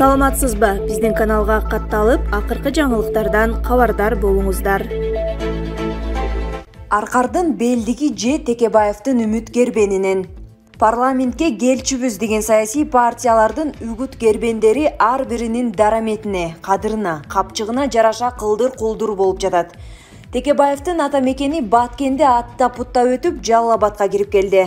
Саламатсызбы? Биздин каналга катталып, акыркы жаңылыктардан кабардар болуңуздар. Аркардын белдиги же Текебаевдин үмүт кербенинен. Парламентке келчүбүз деген саясий партиялардын үгүт кербендери ар биринин дараметине, кадырына, капчыгына жараша кылдыр-кулдур болуп жатат. Текебаевдин ата мекени Баткенде аттап-путтап өтүп, Жалал Абадка кирип келди.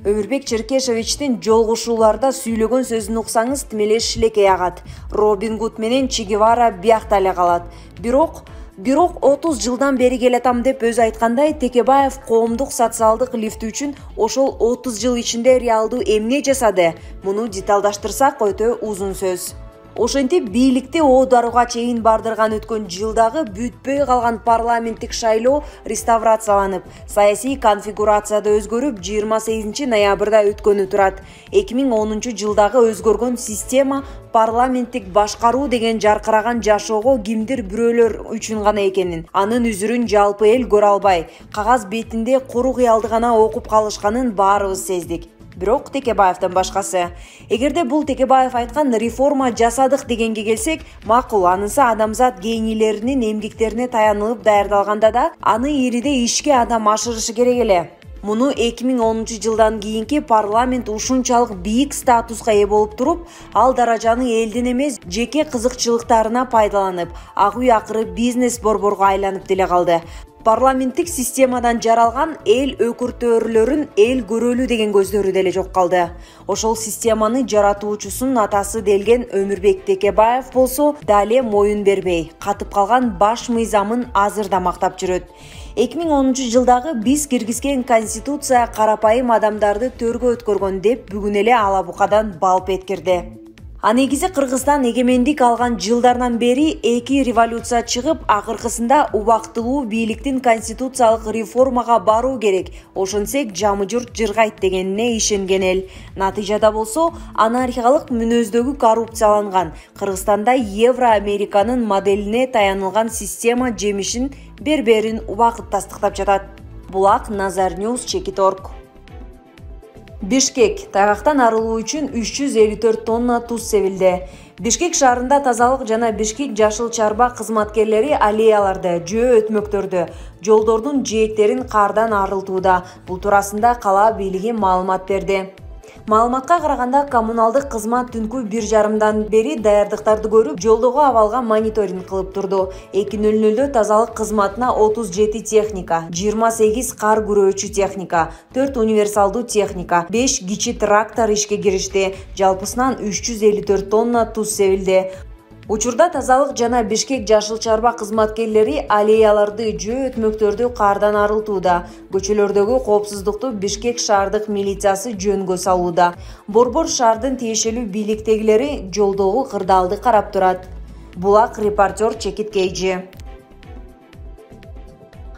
Өмүрбек Черкешевичтин жолгушууларда сүйлөгөн сөзүн уксаңыз тимеле шилекей агат. Робин Гуд менен Че Гевара биякта эле калат. Бирок 30 жылдан бери келатам деп өзү айткандай, Текебаев коомдук социалдык лифти үчүн ошол 30 жыл ичинде реалдуу эмне жасады? Муну деталдаштырсак өтө узун сөз. Ошентип бийликти оодаруга чейин бардырган өткөн жылдагы бүтпөй калган парламенттик шайлоо реставрацияланып, саясий конфигурацияда өзгөрүп 28 ноябрда өткөнү турат. 2010 жылдагы өзгөргөн система парламенттик башкаруу деген жаркыраган жашоого кимдир бирөөлөр үчүн гана экенин, анын үзүрүн жалпы эл көрө албай, кагаз бетинде куру кыялды гана окуп калышканын баарыбыз сездик. Бирок Текебаевден башкасы. Эгерде бул Текебаев айткан реформа жасадык дегенге келсек, макул, анысы адамзат генийлеринин эмгектерине таянылып даярдалганда да, аны ириде ишке адам ашырышы керек эле. Муну 2010 жылдан кийинки парламент ушунчалык бийик статуска ээ болуп туруп, ал даражаны элдин эмес, жеке кызыкчылыктарына пайдаланып, агуй акыры бизнес борборго айланып деле калды. Парламенттик системадан жаралган эл өкүртөрлөрүн эл көрөлү деген көздөрү деле жок калды. Ошол системаны жаратуучусунун атасы делген Өмүрбек Текебаев болсо дале моюн бербей, катып калган баш мыйзамын азыр да мактап жүрөт. 2010 жылдагы биз киргизген конституция карапайым адамдарды төргө өткөргөн деп бүгүн эле алабукадан балп эткирди. Негизи Кыргызстан эгемендик алган жылдардан бери 2 революция чыгып, акыркысында убактылуу бийликтин конституциялык реформага баруу керек. Ошентсек жамы журт жыргайт дегенине ишенген эл. Натыйжада болсо, анархиялык мүнөздөгү коррупцияланган Кыргызстанда Евро-Американын моделине таянылган система жемишин берберин убакыт тастыктап жатат. Булак Назар Ньюс Чекит.орг. Бишкек тайгактан арылуу үчүн 354 тонна туз себилди. Бишкек шаарында тазалык жана Бишкек жашыл чарба кызматкерлери аллеяларды, жөө өтмөктөрдү, жолдордун жээктерин кардан арылтууда. Бул туурасында кала бийлиги маалымат берди. Маалыматка караганда, коммуналдык кызмат түнкү 1:30 бери даярдыктарды көрүп, жолдогу абалга мониторинг кылып турду. 2:00 тазалык кызматына 37 техника, 28 кар күрөөчү техника, 4 универсалдуу техника, 5 кичи трактор ишке киришти. Жалпысынан 354 тонна туз себилди. Учурда тазалык жана Бишкек жашыл чарба кызматкерлери аллеяларды, жөө өтмөктөрдү кардан арылтууда. Көчөлөрдөгү коопсуздукту Бишкек шаардык милициясы жөнгө салууда. Борбор шаардын тиешелүү бийликтегилери жолдогу кырдаалды карап турат. Булак репортер Чекит Кейжи.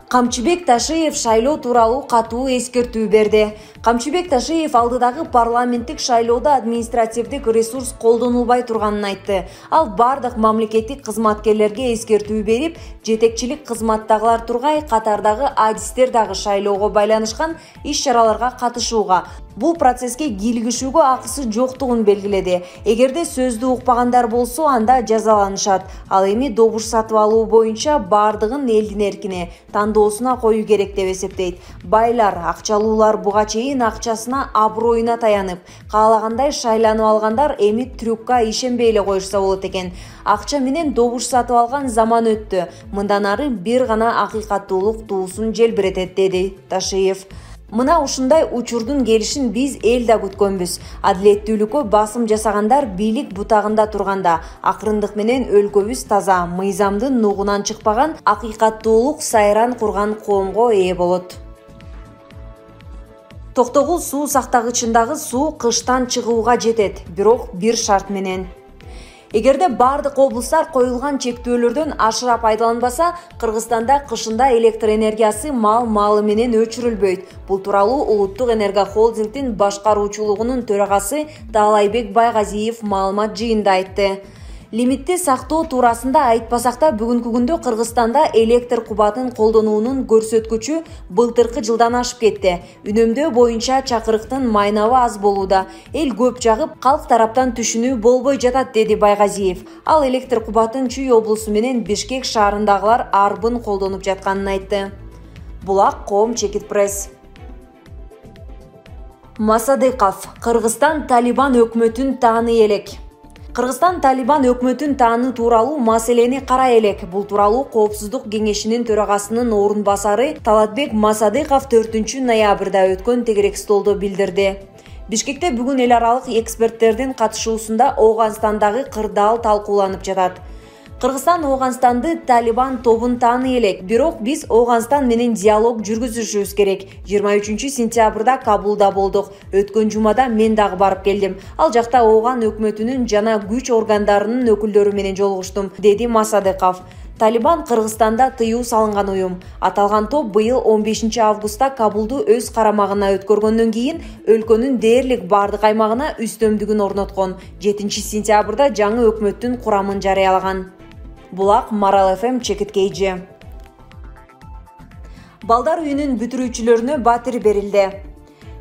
Камчыбек Ташиев шайлоо тууралуу катуу эскертүү берди. Камчыбек Ташиев алдыдагы парламенттик шайлоодо административдик ресурс колдонулбай турганын айтты. Ал бардык мамлекеттик кызматкерлерге эскертүү берип, жетекчилик кызматтагылар тургай катардагы адистер дагы шайлоого байланышкан иш-чараларга катышууга, бул процесске кийлигишүүгө акысы жоктугун белгиледи. Эгерде сөздү укпагандар болсо, анда жазаланышат. Ал эми добуш сатып алуу боюнча бардыгын элдин эркине, тандоосуна коюу керек деп эсептейт. Байлар, акчалуулар буга чейин акчасына, аброюна таянып, каалагандай шайланып алгандар эми трюкка ишенбей эле коюшса болот экен. Акча менен добуш сатып алган заман өттү. Мындан ары бир гана акыйкаттуулук туусун желбиретет, деди Ташиев. Мына ушундай учурдун келишин биз эл да күткөнбүз. Адилеттүүлүккө басым жасагандар бийлик бутагында турганда, акырындык менен өлкөбүз таза, мыйзамдын нугунан чыкпаган, акыйкаттуулук сайран курган коомго ээ болот. Токтогул суу сактагычындагы суу кыштан чыгууга жетет, бирок бир шарт менен. Эгерде бардык облустар коюлган чектөөлөрдөн ашыра пайдаланбаса, Кыргызстанда кышында электр энергиясы мал-малы менен өчүрүлбөйт. Бул тууралуу Улуттук энерго холдингдин башкаруучулугунун төрагасы Таалайбек Байгазиев маалымат жыйынында айтты. Лимитти сактоо туурасында айтпасак да бүгүнкү күндө Кыргызстанда электр кубатын колдонуунун көрсөткүчү былтыркы жылдан ашып кетти. Үнөмдөө боюнча чакырыктын майнабы аз болууда. Эл көп жагып, калк тараптан түшүнүү болбой жатат, деди Байгазиев. Ал электр кубатын Чүй облусу менен Бишкек шаарындагылар арбын колдонуп жатканын айтты. Булак Коом Чекит Пресс. Масадыков: Кыргызстан Талибан өкмөтүн тааны элек. Кыргызстан Талибан өкмөтүн тааны тууралуу маселени карай элек. Бул тууралуу Коопсуздук кеңешинин төрагасынын орун басары Талатбек Масадыков 4 ноябрда өткөн тегерек столдо билдирди. Бишкекте бүгүн эл аралык эксперттердин катышуусунда Ооганстандагы кырдаал талкууланып жатат. Кыргызстан Ооганстанды Талибан тобун тааны элек, бирок биз Ооганстан менен диалог жүргүзүшүбүз керек. 23 сентябрда Кабулда болдук. Өткөн жумада мен дагы барып келдим. Ал жакта Ооган өкмөтүнүн жана күч органдарынын өкүлдөрү менен жолугуштум, деди Масадыков. Талибан Кыргызстанда тыюу салынган уюм. Аталган топ быйыл 15 августта Кабулду өз карамагына өткөргөндөн кийин өлкөнүн дээрлик бардык аймагына үстөмдүгүн орноткон. 7 сентябрда жаңы өкмөттүн курамын жарыялаган. Булак Марал ФМ Чекит Кейджи. Балдар үйүнүн бүтүрүүчүлөрүнө батир берилди.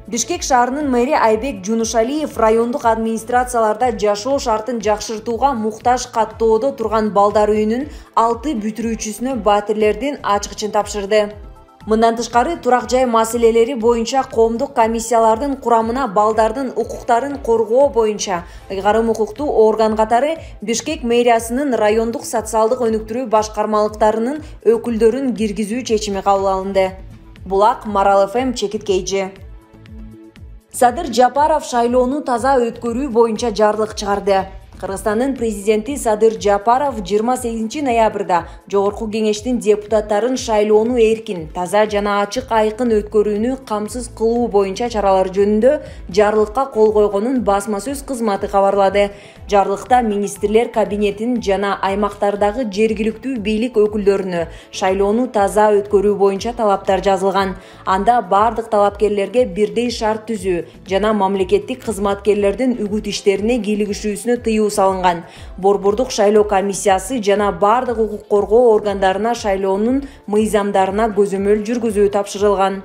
Бишкек шаарынын мэри Айбек Жунушалиев райондук администрацияларда жашоо шартын жакшыртууга муктаж каттоодо турган балдар үйүнүн 6 бүтүрүүчүсүнө батирлердин ачкычын тапшырды. Мындан тышкары турак жай маселелери боюнча коомдук комиссиялардын курамына балдардын укуктарын коргоо боюнча ыйгарым укуктуу орган катары Бишкек мэриясынын райондук социалдык өнүктүрүү башкармалыктарынын өкүлдөрүн киргизүү чечими кабыл алынды. Булак Марал ФМ Чекит Кейджи. Садыр Жапаров шайлоону таза өткөрүү боюнча жарлык чыгарды. Кыргызстандын президенти Садыр Жапаров 28 ноябрда Жогорку кеңештин депутаттарын шайлоону эркин, таза жана ачык айкын өткөрүүнү камсыз кылуу боюнча чаралар жөнүндө жарлыкка кол койгонун басма сөз кызматы кабарлады. Жарлыкта министрлер кабинетин жана аймактардагы жергиликтүү бийлик өкүлдөрүнө шайлоону таза өткөрүү боюнча талаптар жазылган. Анда бардык талапкерлерге бирдей шарт түзүү жана мамлекеттик кызматкерлердин үгүт иштерине кийлигишүүсүнө тыюу салынган. Борбордук шайлоо комиссиясы жана бардык укук коргоо органдарына шайлоонун мыйзамдарына көзөмөл жүргүзүү тапшырылган.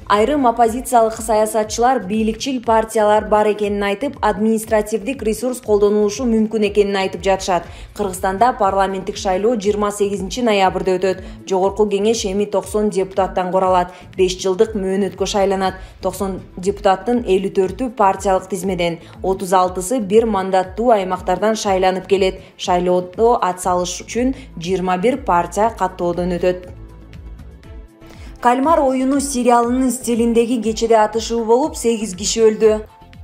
Айрым оппозициялык саясатчылар бийликчил партиялар бар экенин айтып, административдик ресурс колдонулушу мүмкүн экенин айтып жатышат. Кыргызстанда парламенттик шайлоо 28 ноябрда өтөт. Жогорку кеңеш эми 90 депутаттан куралат. 5 жылдык мөөнөткө шайланат. 90 депутаттын 54-ü партиялык тизмеден, 36-сы бир мандаттуу аймактардан шайланып келет. Шайлоодо атсалыш үчүн 21 партия каттоодон өтөт. Кальмар оюну сериалынын стилиндеги кечеде атышуу болуп 8 киши өлдү.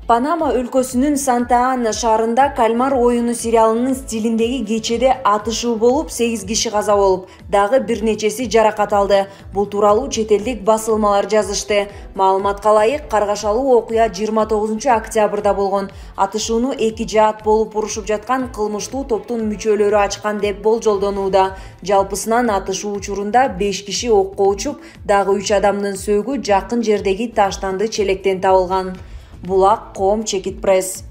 Панама өлкөсүнүн Санта-Ана шаарында Кальмар оюну сериалынын стилиндеги кечеде атышуу болуп 8 киши каза болуп, дагы бир нечеси жаракат алды. Бул тууралуу чет элдик басылмалар жазышты. Маалыматка ылайык, каргашалуу окуя 29 октябрда болгон. Атышууну 2 жаат болуп урушуп жаткан кылмыштуу топтун мүчөлөрү ачкан деп болжолдонууда. Жалпысынан атышуу учурунда 5 киши окко учуп, дагы 3 адамдын сөөгү жакын жердеги таштанды челектен табылган. Булак Коом Чекит Пресс.